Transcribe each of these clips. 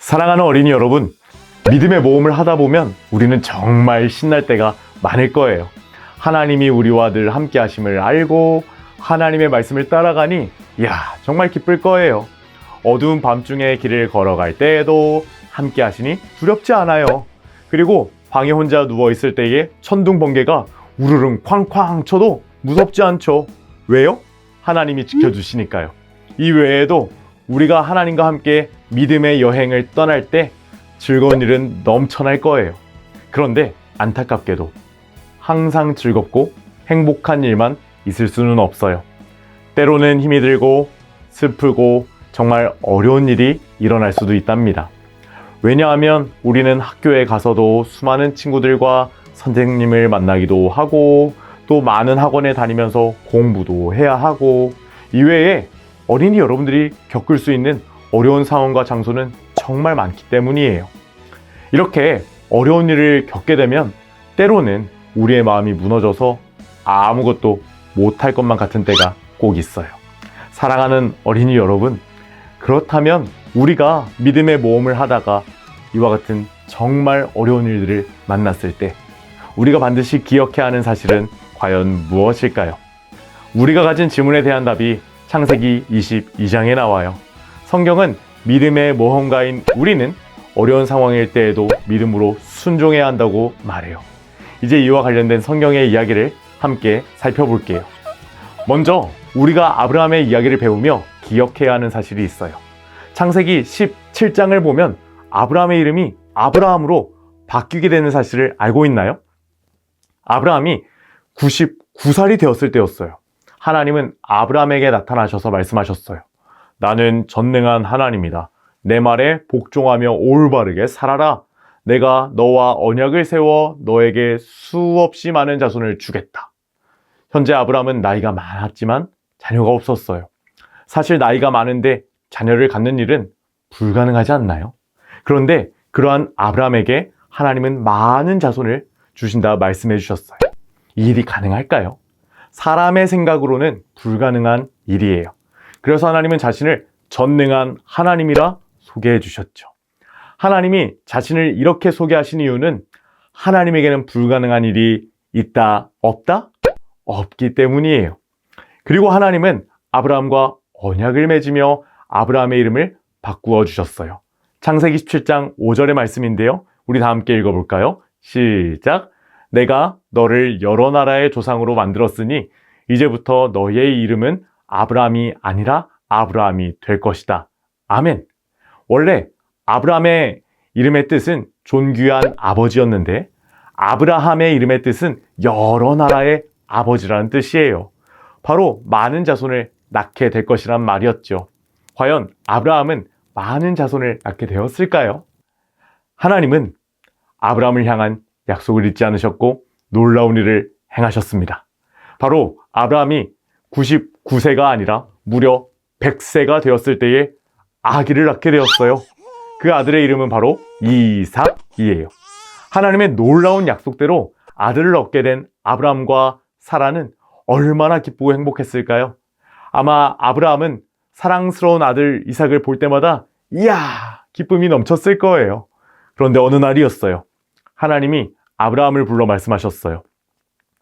사랑하는 어린이 여러분, 믿음의 모험을 하다 보면 우리는 정말 신날 때가 많을 거예요. 하나님이 우리와 늘 함께 하심을 알고 하나님의 말씀을 따라가니 정말 기쁠 거예요. 어두운 밤중에 길을 걸어갈 때에도 함께 하시니 두렵지 않아요. 그리고 방에 혼자 누워있을 때에 천둥 번개가 우르릉 쾅쾅 쳐도 무섭지 않죠. 왜요? 하나님이 지켜주시니까요. 이 외에도 우리가 하나님과 함께 믿음의 여행을 떠날 때 즐거운 일은 넘쳐날 거예요. 그런데 안타깝게도 항상 즐겁고 행복한 일만 있을 수는 없어요. 때로는 힘이 들고 슬프고 정말 어려운 일이 일어날 수도 있답니다. 왜냐하면 우리는 학교에 가서도 수많은 친구들과 선생님을 만나기도 하고 또 많은 학원에 다니면서 공부도 해야 하고 이외에 어린이 여러분들이 겪을 수 있는 어려운 상황과 장소는 정말 많기 때문이에요. 이렇게 어려운 일을 겪게 되면 때로는 우리의 마음이 무너져서 아무것도 못할 것만 같은 때가 꼭 있어요. 사랑하는 어린이 여러분, 그렇다면 우리가 믿음의 모험을 하다가 이와 같은 정말 어려운 일들을 만났을 때 우리가 반드시 기억해야 하는 사실은 과연 무엇일까요? 우리가 가진 질문에 대한 답이 창세기 22장에 나와요. 성경은 믿음의 모험가인 우리는 어려운 상황일 때에도 믿음으로 순종해야 한다고 말해요. 이제 이와 관련된 성경의 이야기를 함께 살펴볼게요. 먼저 우리가 아브라함의 이야기를 배우며 기억해야 하는 사실이 있어요. 창세기 17장을 보면 아브라함의 이름이 아브라함으로 바뀌게 되는 사실을 알고 있나요? 아브라함이 99살이 되었을 때였어요. 하나님은 아브라함에게 나타나셔서 말씀하셨어요. 나는 전능한 하나님이다. 내 말에 복종하며 올바르게 살아라. 내가 너와 언약을 세워 너에게 수없이 많은 자손을 주겠다. 현재 아브라함은 나이가 많았지만 자녀가 없었어요. 사실 나이가 많은데 자녀를 갖는 일은 불가능하지 않나요? 그런데 그러한 아브라함에게 하나님은 많은 자손을 주신다 말씀해 주셨어요. 이 일이 가능할까요? 사람의 생각으로는 불가능한 일이에요. 그래서 하나님은 자신을 전능한 하나님이라 소개해 주셨죠. 하나님이 자신을 이렇게 소개하신 이유는 하나님에게는 불가능한 일이 있다, 없다? 없기 때문이에요. 그리고 하나님은 아브라함과 언약을 맺으며 아브라함의 이름을 바꾸어 주셨어요. 창세기 17장 5절의 말씀인데요. 우리 다 함께 읽어볼까요? 시작! 내가 너를 여러 나라의 조상으로 만들었으니 이제부터 너의 이름은 아브라함이 아니라 아브라함이 될 것이다. 아멘. 원래 아브라함의 이름의 뜻은 존귀한 아버지였는데 아브라함의 이름의 뜻은 여러 나라의 아버지라는 뜻이에요. 바로 많은 자손을 낳게 될 것이란 말이었죠. 과연 아브라함은 많은 자손을 낳게 되었을까요? 하나님은 아브라함을 향한 약속을 잊지 않으셨고 놀라운 일을 행하셨습니다. 바로 아브라함이 99세가 아니라 무려 100세가 되었을 때에 아기를 낳게 되었어요. 그 아들의 이름은 바로 이삭이에요. 하나님의 놀라운 약속대로 아들을 얻게 된 아브라함과 사라는 얼마나 기쁘고 행복했을까요? 아마 아브라함은 사랑스러운 아들 이삭을 볼 때마다 기쁨이 넘쳤을 거예요. 그런데 어느 날이었어요. 하나님이 아브라함을 불러 말씀하셨어요.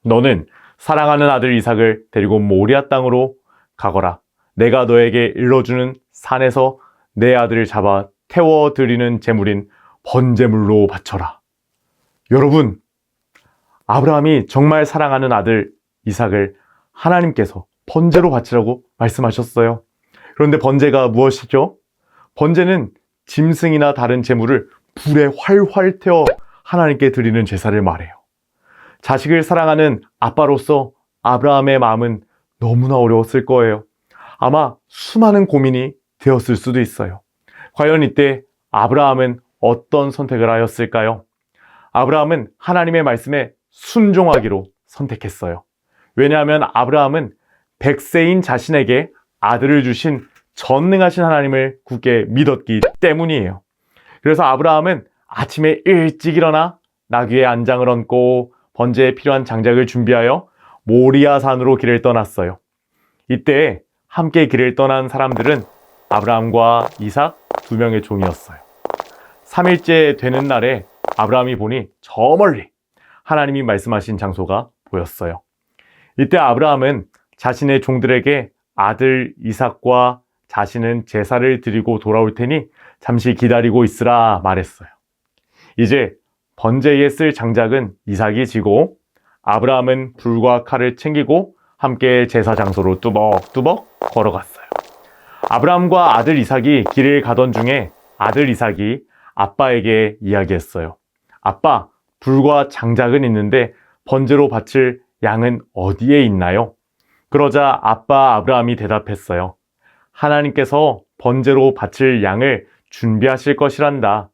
너는 사랑하는 아들 이삭을 데리고 모리아 땅으로 가거라. 내가 너에게 일러주는 산에서 내 아들을 잡아 태워드리는 제물인 번제물로 바쳐라. 여러분, 아브라함이 정말 사랑하는 아들 이삭을 하나님께서 번제로 바치라고 말씀하셨어요. 그런데 번제가 무엇이죠? 번제는 짐승이나 다른 제물을 불에 활활 태워 하나님께 드리는 제사를 말해요. 자식을 사랑하는 아빠로서 아브라함의 마음은 너무나 어려웠을 거예요. 아마 수많은 고민이 되었을 수도 있어요. 과연 이때 아브라함은 어떤 선택을 하였을까요? 아브라함은 하나님의 말씀에 순종하기로 선택했어요. 왜냐하면 아브라함은 100세인 자신에게 아들을 주신 전능하신 하나님을 굳게 믿었기 때문이에요. 그래서 아브라함은 아침에 일찍 일어나 나귀의 안장을 얹고 번제에 필요한 장작을 준비하여 모리아 산으로 길을 떠났어요. 이때 함께 길을 떠난 사람들은 아브라함과 이삭 두 명의 종이었어요. 3일째 되는 날에 아브라함이 보니 저 멀리 하나님이 말씀하신 장소가 보였어요. 이때 아브라함은 자신의 종들에게 아들 이삭과 자신은 제사를 드리고 돌아올 테니 잠시 기다리고 있으라 말했어요. 이제 번제에 쓸 장작은 이삭이 지고 아브라함은 불과 칼을 챙기고 함께 제사 장소로 뚜벅뚜벅 걸어갔어요. 아브라함과 아들 이삭이 길을 가던 중에 아들 이삭이 아빠에게 이야기했어요. 아빠, 불과 장작은 있는데 번제로 바칠 양은 어디에 있나요? 그러자 아빠 아브라함이 대답했어요. 하나님께서 번제로 바칠 양을 준비하실 것이란다.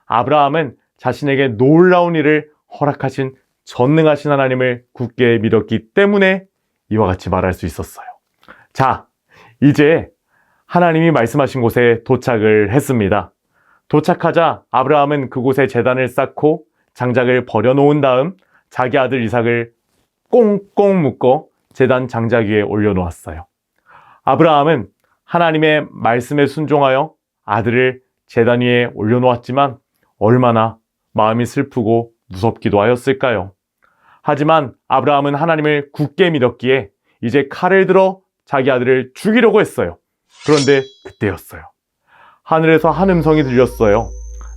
아브라함은 자신에게 놀라운 일을 허락하신 전능하신 하나님을 굳게 믿었기 때문에 이와 같이 말할 수 있었어요. 자, 이제 하나님이 말씀하신 곳에 도착을 했습니다. 도착하자 아브라함은 그곳에 제단을 쌓고 장작을 버려놓은 다음 자기 아들 이삭을 꽁꽁 묶어 제단 장작 위에 올려놓았어요. 아브라함은 하나님의 말씀에 순종하여 아들을 제단 위에 올려놓았지만 얼마나 마음이 슬프고 무섭기도 하였을까요? 하지만 아브라함은 하나님을 굳게 믿었기에 이제 칼을 들어 자기 아들을 죽이려고 했어요. 그런데 그때였어요. 하늘에서 한 음성이 들렸어요.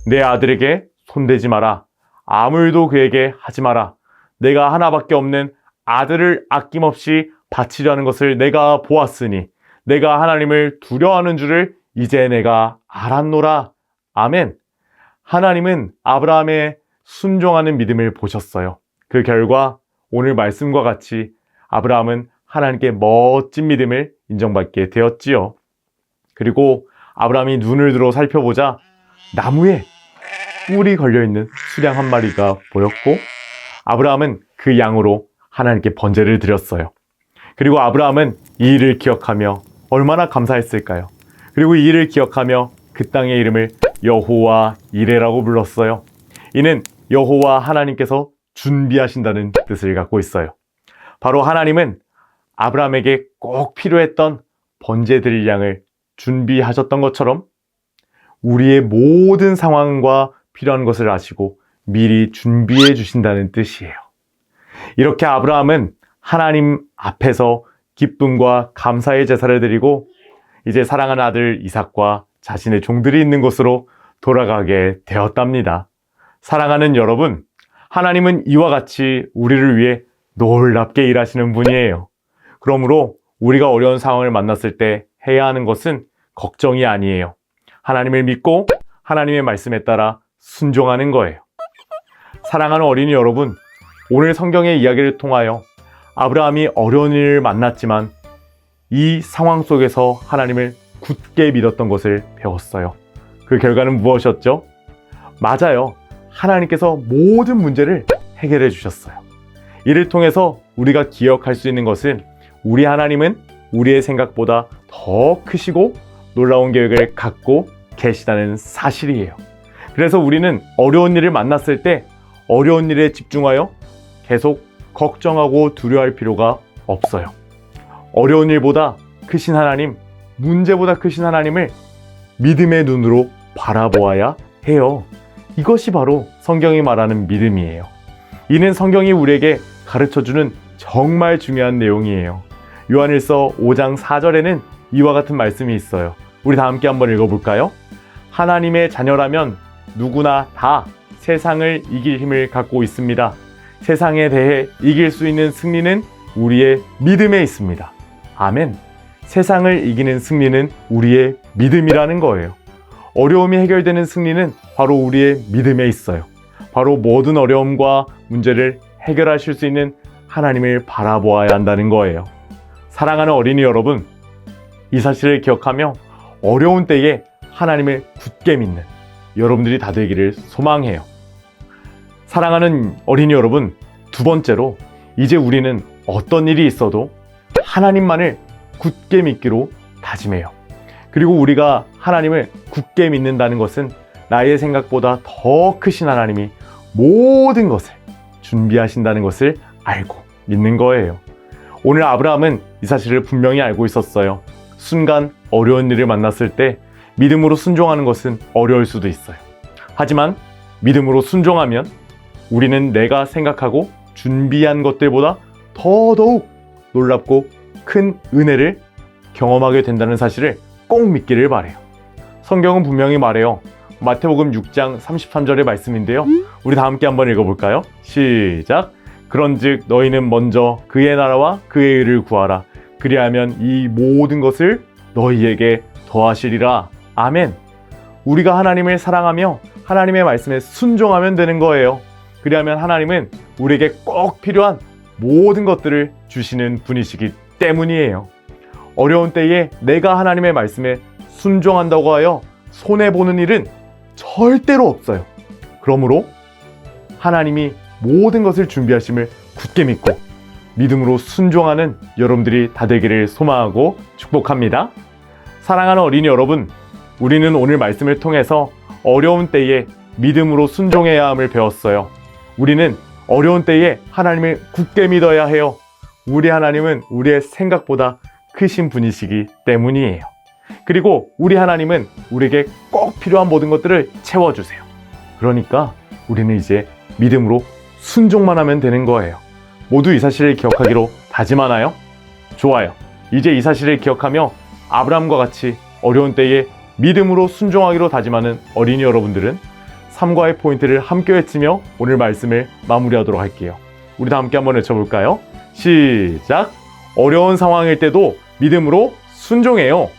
내 아들에게 손대지 마라. 아무 일도 그에게 하지 마라. 내가 하나밖에 없는 아들을 아낌없이 바치려는 것을 내가 보았으니 내가 하나님을 두려워하는 줄을 이제 내가 알았노라. 아멘. 하나님은 아브라함의 순종하는 믿음을 보셨어요. 그 결과 오늘 말씀과 같이 아브라함은 하나님께 멋진 믿음을 인정받게 되었지요. 그리고 아브라함이 눈을 들어 살펴보자 나무에 뿔이 걸려있는 수량 한 마리가 보였고 아브라함은 그 양으로 하나님께 번제를 드렸어요. 그리고 아브라함은 이 일을 기억하며 얼마나 감사했을까요? 그리고 이 일을 기억하며 그 땅의 이름을 여호와 이레라고 불렀어요. 이는 여호와 하나님께서 준비하신다는 뜻을 갖고 있어요. 바로 하나님은 아브라함에게 꼭 필요했던 번제 드릴 양을 준비하셨던 것처럼 우리의 모든 상황과 필요한 것을 아시고 미리 준비해 주신다는 뜻이에요. 이렇게 아브라함은 하나님 앞에서 기쁨과 감사의 제사를 드리고 이제 사랑하는 아들 이삭과 자신의 종들이 있는 곳으로 돌아가게 되었답니다. 사랑하는 여러분, 하나님은 이와 같이 우리를 위해 놀랍게 일하시는 분이에요. 그러므로 우리가 어려운 상황을 만났을 때 해야 하는 것은 걱정이 아니에요. 하나님을 믿고 하나님의 말씀에 따라 순종하는 거예요. 사랑하는 어린이 여러분, 오늘 성경의 이야기를 통하여 아브라함이 어려운 일을 만났지만 이 상황 속에서 하나님을 굳게 믿었던 것을 배웠어요. 그 결과는 무엇이었죠? 맞아요. 하나님께서 모든 문제를 해결해 주셨어요. 이를 통해서 우리가 기억할 수 있는 것은 우리 하나님은 우리의 생각보다 더 크시고 놀라운 계획을 갖고 계시다는 사실이에요. 그래서 우리는 어려운 일을 만났을 때 어려운 일에 집중하여 계속 걱정하고 두려워할 필요가 없어요. 어려운 일보다 크신 하나님, 문제보다 크신 하나님을 믿음의 눈으로 바라보아야 해요. 이것이 바로 성경이 말하는 믿음이에요. 이는 성경이 우리에게 가르쳐주는 정말 중요한 내용이에요. 요한일서 5장 4절에는 이와 같은 말씀이 있어요. 우리 다 함께 한번 읽어볼까요? 하나님의 자녀라면 누구나 다 세상을 이길 힘을 갖고 있습니다. 세상에 대해 이길 수 있는 승리는 우리의 믿음에 있습니다. 아멘. 세상을 이기는 승리는 우리의 믿음이라는 거예요. 어려움이 해결되는 승리는 바로 우리의 믿음에 있어요. 바로 모든 어려움과 문제를 해결하실 수 있는 하나님을 바라보아야 한다는 거예요. 사랑하는 어린이 여러분, 이 사실을 기억하며 어려운 때에 하나님을 굳게 믿는 여러분들이 다 되기를 소망해요. 사랑하는 어린이 여러분, 두 번째로 이제 우리는 어떤 일이 있어도 하나님만을 굳게 믿기로 다짐해요. 그리고 우리가 하나님을 굳게 믿는다는 것은 나의 생각보다 더 크신 하나님이 모든 것을 준비하신다는 것을 알고 믿는 거예요. 오늘 아브라함은 이 사실을 분명히 알고 있었어요. 순간 어려운 일을 만났을 때 믿음으로 순종하는 것은 어려울 수도 있어요. 하지만 믿음으로 순종하면 우리는 내가 생각하고 준비한 것들보다 더더욱 놀랍고 큰 은혜를 경험하게 된다는 사실을 꼭 믿기를 바래요. 성경은 분명히 말해요. 마태복음 6장 33절의 말씀인데요. 우리 다 함께 한번 읽어볼까요? 시작! 그런즉 너희는 먼저 그의 나라와 그의 의를 구하라. 그리하면 이 모든 것을 너희에게 더하시리라. 아멘. 우리가 하나님을 사랑하며 하나님의 말씀에 순종하면 되는 거예요. 그리하면 하나님은 우리에게 꼭 필요한 모든 것들을 주시는 분이시기 때문이에요. 어려운 때에 내가 하나님의 말씀에 순종한다고 하여 손해보는 일은 절대로 없어요. 그러므로 하나님이 모든 것을 준비하심을 굳게 믿고 믿음으로 순종하는 여러분들이 다 되기를 소망하고 축복합니다. 사랑하는 어린이 여러분, 우리는 오늘 말씀을 통해서 어려운 때에 믿음으로 순종해야 함을 배웠어요. 우리는 어려운 때에 하나님을 굳게 믿어야 해요. 우리 하나님은 우리의 생각보다 크신 분이시기 때문이에요. 그리고 우리 하나님은 우리에게 꼭 필요한 모든 것들을 채워주세요. 그러니까 우리는 이제 믿음으로 순종만 하면 되는 거예요. 모두 이 사실을 기억하기로 다짐하나요? 좋아요. 이제 이 사실을 기억하며 아브라함과 같이 어려운 때에 믿음으로 순종하기로 다짐하는 어린이 여러분들은 삶과의 포인트를 함께 외치며 오늘 말씀을 마무리하도록 할게요. 우리 다 함께 한번 외쳐볼까요? 시작! 어려운 상황일 때도 믿음으로 순종해요.